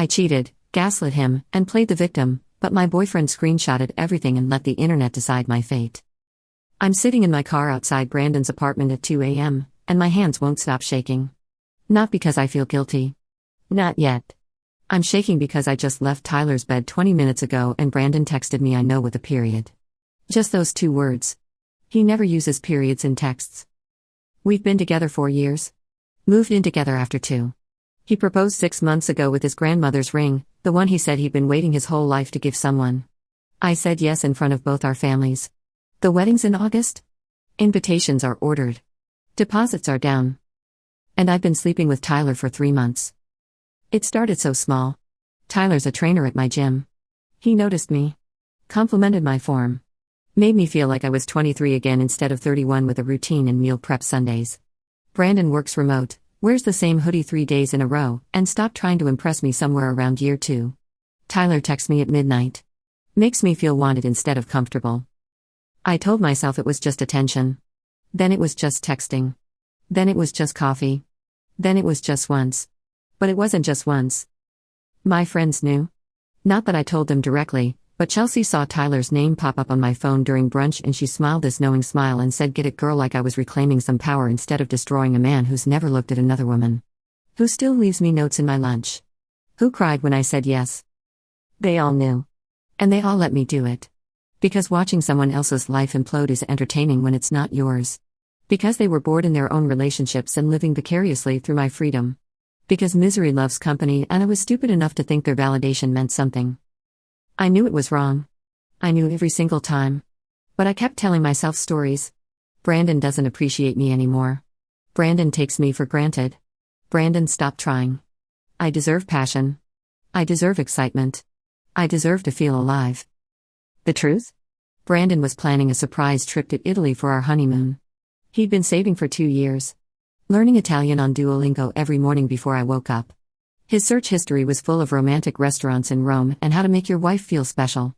I cheated, gaslit him, and played the victim, but my boyfriend screenshotted everything and let the internet decide my fate. I'm sitting in my car outside Brandon's apartment at 2 a.m., and my hands won't stop shaking. Not because I feel guilty. Not yet. I'm shaking because I just left Tyler's bed 20 minutes ago and Brandon texted me "I know" with a period. Just those 2 words. He never uses periods in texts. We've been together 4 years. Moved in together after 2. He proposed 6 months ago with his grandmother's ring, the one he said he'd been waiting his whole life to give someone. I said yes in front of both our families. The wedding's in August? Invitations are ordered. Deposits are down. And I've been sleeping with Tyler for 3 months. It started so small. Tyler's a trainer at my gym. He noticed me. Complimented my form. Made me feel like I was 23 again instead of 31 with a routine and meal prep Sundays. Brandon works remote, wears the same hoodie 3 days in a row, and stopped trying to impress me somewhere around year 2. Tyler texts me at midnight. Makes me feel wanted instead of comfortable. I told myself it was just attention. Then it was just texting. Then it was just coffee. Then it was just once. But it wasn't just once. My friends knew. Not that I told them directly, but Chelsea saw Tyler's name pop up on my phone during brunch and she smiled this knowing smile and said, "Get it, girl," like I was reclaiming some power instead of destroying a man who's never looked at another woman. Who still leaves me notes in my lunch. Who cried when I said yes. They all knew. And they all let me do it. Because watching someone else's life implode is entertaining when it's not yours. Because they were bored in their own relationships and living vicariously through my freedom. Because misery loves company and I was stupid enough to think their validation meant something. I knew it was wrong. I knew every single time. But I kept telling myself stories. Brandon doesn't appreciate me anymore. Brandon takes me for granted. Brandon, stop trying. I deserve passion. I deserve excitement. I deserve to feel alive. The truth? Brandon was planning a surprise trip to Italy for our honeymoon. He'd been saving for 2 years. Learning Italian on Duolingo every morning before I woke up. His search history was full of romantic restaurants in Rome and how to make your wife feel special.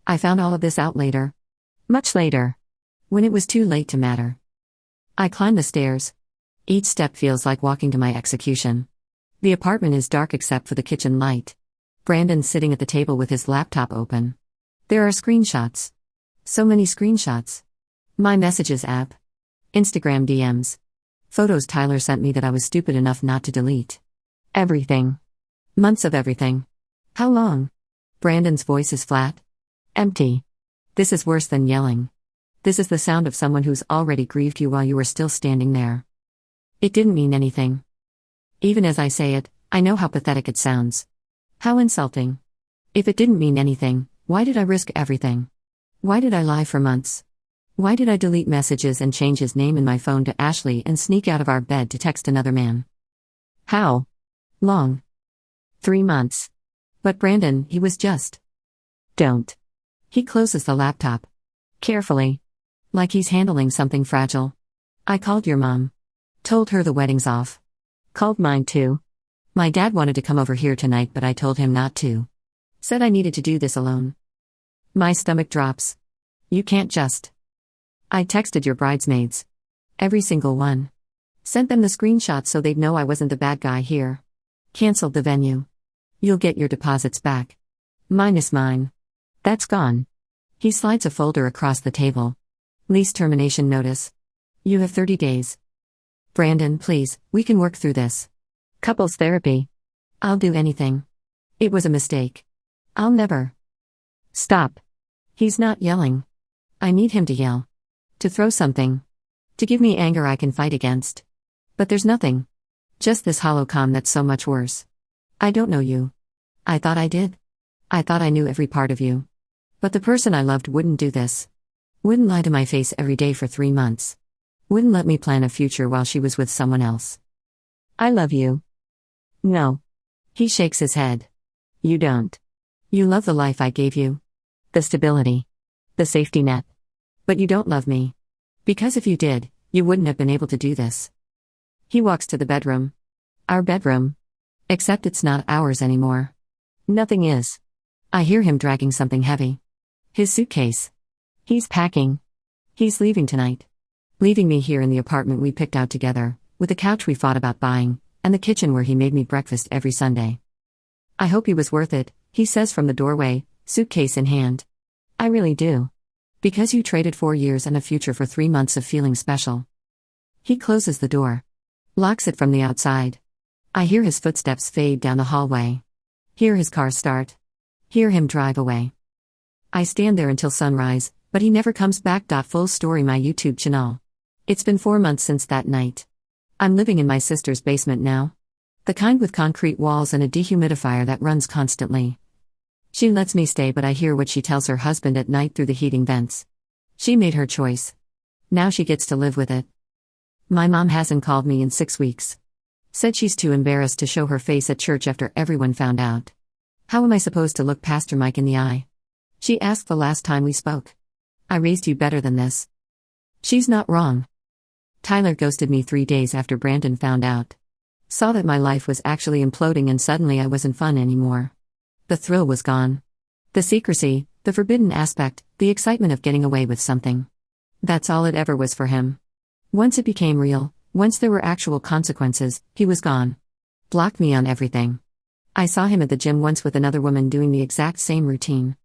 I found all of this out later. Much later. When it was too late to matter. I climbed the stairs. Each step feels like walking to my execution. The apartment is dark except for the kitchen light. Brandon's sitting at the table with his laptop open. There are screenshots. So many screenshots. My messages app. Instagram DMs. Photos Tyler sent me that I was stupid enough not to delete. Everything. Months of everything. How long? Brandon's voice is flat. Empty. This is worse than yelling. This is the sound of someone who's already grieved you while you were still standing there. It didn't mean anything. Even as I say it, I know how pathetic it sounds. How insulting. If it didn't mean anything, why did I risk everything? Why did I lie for months? Why did I delete messages and change his name in my phone to Ashley and sneak out of our bed to text another man? How long? 3 months. But Brandon, he was just. Don't. He closes the laptop. Carefully. Like he's handling something fragile. I called your mom. Told her the wedding's off. Called mine too. My dad wanted to come over here tonight but I told him not to. Said I needed to do this alone. My stomach drops. You can't just. I texted your bridesmaids. Every single one. Sent them the screenshots so they'd know I wasn't the bad guy here. Cancelled the venue. You'll get your deposits back. Minus mine. That's gone. He slides a folder across the table. Lease termination notice. You have 30 days. Brandon, please, we can work through this. Couples therapy. I'll do anything. It was a mistake. I'll never. Stop. He's not yelling. I need him to yell. To throw something. To give me anger I can fight against. But there's nothing. Just this hollow calm that's so much worse. I don't know you. I thought I did. I thought I knew every part of you. But the person I loved wouldn't do this. Wouldn't lie to my face every day for 3 months. Wouldn't let me plan a future while she was with someone else. I love you. No. He shakes his head. You don't. You love the life I gave you. The stability. The safety net. But you don't love me. Because if you did, you wouldn't have been able to do this. He walks to the bedroom. Our bedroom. Except it's not ours anymore. Nothing is. I hear him dragging something heavy. His suitcase. He's packing. He's leaving tonight. Leaving me here in the apartment we picked out together, with the couch we fought about buying, and the kitchen where he made me breakfast every Sunday. I hope he was worth it, he says from the doorway, suitcase in hand. I really do. Because you traded 4 years and a future for 3 months of feeling special. He closes the door. Locks it from the outside. I hear his footsteps fade down the hallway. Hear his car start. Hear him drive away. I stand there until sunrise, but he never comes back. Full story my YouTube channel. It's been 4 months since that night. I'm living in my sister's basement now. The kind with concrete walls and a dehumidifier that runs constantly. She lets me stay, but I hear what she tells her husband at night through the heating vents. She made her choice. Now she gets to live with it. My mom hasn't called me in 6 weeks. Said she's too embarrassed to show her face at church after everyone found out. How am I supposed to look Pastor Mike in the eye? She asked the last time we spoke. I raised you better than this. She's not wrong. Tyler ghosted me 3 days after Brandon found out. Saw that my life was actually imploding and suddenly I wasn't fun anymore. The thrill was gone. The secrecy, the forbidden aspect, the excitement of getting away with something. That's all it ever was for him. Once it became real, once there were actual consequences, he was gone. Blocked me on everything. I saw him at the gym once with another woman doing the exact same routine.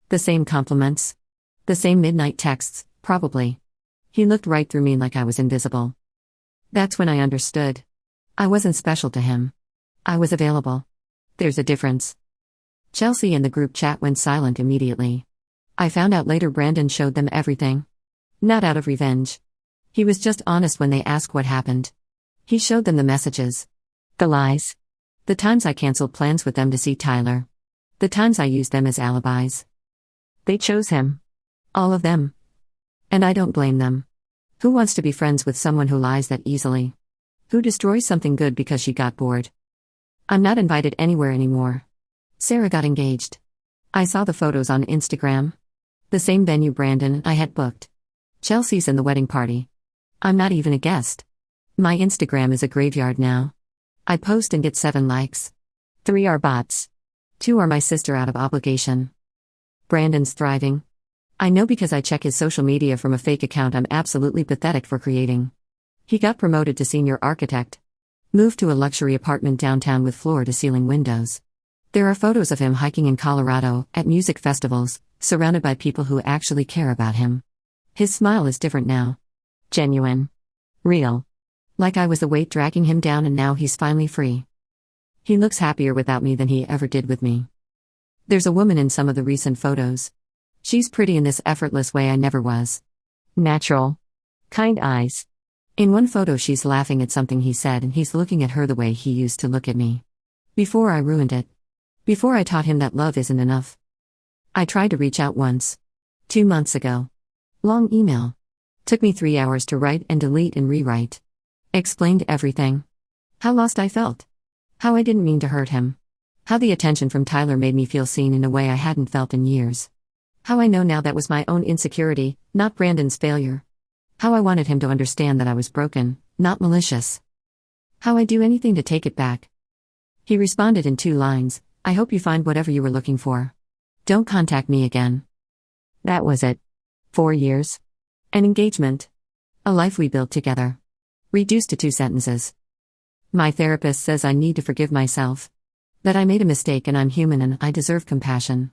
The same compliments. The same midnight texts, probably. He looked right through me like I was invisible. That's when I understood. I wasn't special to him. I was available. There's a difference. Chelsea and the group chat went silent immediately. I found out later Brandon showed them everything. Not out of revenge. He was just honest when they asked what happened. He showed them the messages. The lies. The times I canceled plans with them to see Tyler. The times I used them as alibis. They chose him. All of them. And I don't blame them. Who wants to be friends with someone who lies that easily? Who destroys something good because she got bored? I'm not invited anywhere anymore. Sarah got engaged. I saw the photos on Instagram. The same venue Brandon and I had booked. Chelsea's in the wedding party. I'm not even a guest. My Instagram is a graveyard now. I post and get 7 likes. 3 are bots. 2 are my sister out of obligation. Brandon's thriving. I know because I check his social media from a fake account I'm absolutely pathetic for creating. He got promoted to senior architect. Moved to a luxury apartment downtown with floor-to-ceiling windows. There are photos of him hiking in Colorado, at music festivals, surrounded by people who actually care about him. His smile is different now. Genuine. Real. Like I was the weight dragging him down and now he's finally free. He looks happier without me than he ever did with me. There's a woman in some of the recent photos. She's pretty in this effortless way I never was. Natural. Kind eyes. In one photo she's laughing at something he said and he's looking at her the way he used to look at me. Before I ruined it. Before I taught him that love isn't enough. I tried to reach out once. 2 months ago. Long email. Took me 3 hours to write and delete and rewrite. Explained everything. How lost I felt. How I didn't mean to hurt him. How the attention from Tyler made me feel seen in a way I hadn't felt in years. How I know now that was my own insecurity, not Brandon's failure. How I wanted him to understand that I was broken, not malicious. How I'd do anything to take it back. He responded in 2 lines, I hope you find whatever you were looking for. Don't contact me again. That was it. 4 years. An engagement. A life we built together. Reduced to 2 sentences. My therapist says I need to forgive myself. That I made a mistake and I'm human and I deserve compassion.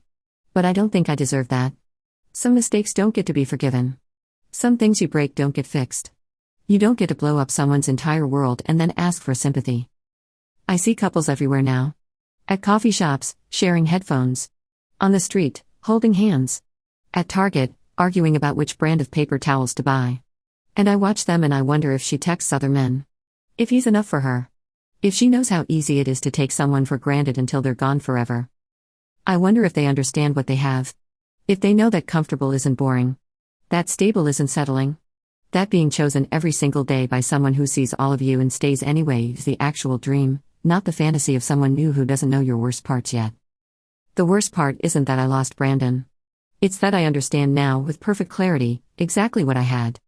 But I don't think I deserve that. Some mistakes don't get to be forgiven. Some things you break don't get fixed. You don't get to blow up someone's entire world and then ask for sympathy. I see couples everywhere now. At coffee shops, sharing headphones. On the street, holding hands. At Target, arguing about which brand of paper towels to buy. And I watch them and I wonder if she texts other men. If he's enough for her. If she knows how easy it is to take someone for granted until they're gone forever. I wonder if they understand what they have. If they know that comfortable isn't boring. That stable isn't settling. That being chosen every single day by someone who sees all of you and stays anyway is the actual dream, not the fantasy of someone new who doesn't know your worst parts yet. The worst part isn't that I lost Brandon. It's that I understand now with perfect clarity, exactly what I had.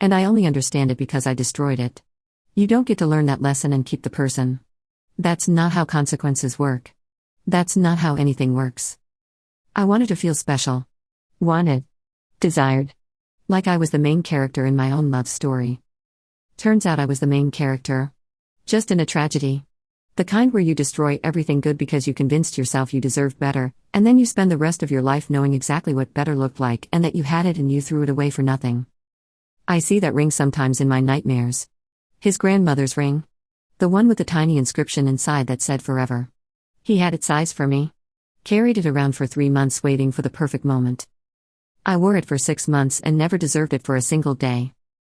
And I only understand it because I destroyed it. You don't get to learn that lesson and keep the person. That's not how consequences work. That's not how anything works. I wanted to feel special. Wanted. Desired. Like I was the main character in my own love story. Turns out I was the main character. Just in a tragedy. The kind where you destroy everything good because you convinced yourself you deserved better, and then you spend the rest of your life knowing exactly what better looked like and that you had it and you threw it away for nothing. I see that ring sometimes in my nightmares. His grandmother's ring. The one with the tiny inscription inside that said forever. He had it sized for me. Carried it around for 3 months waiting for the perfect moment. I wore it for 6 months and never deserved it for a single day.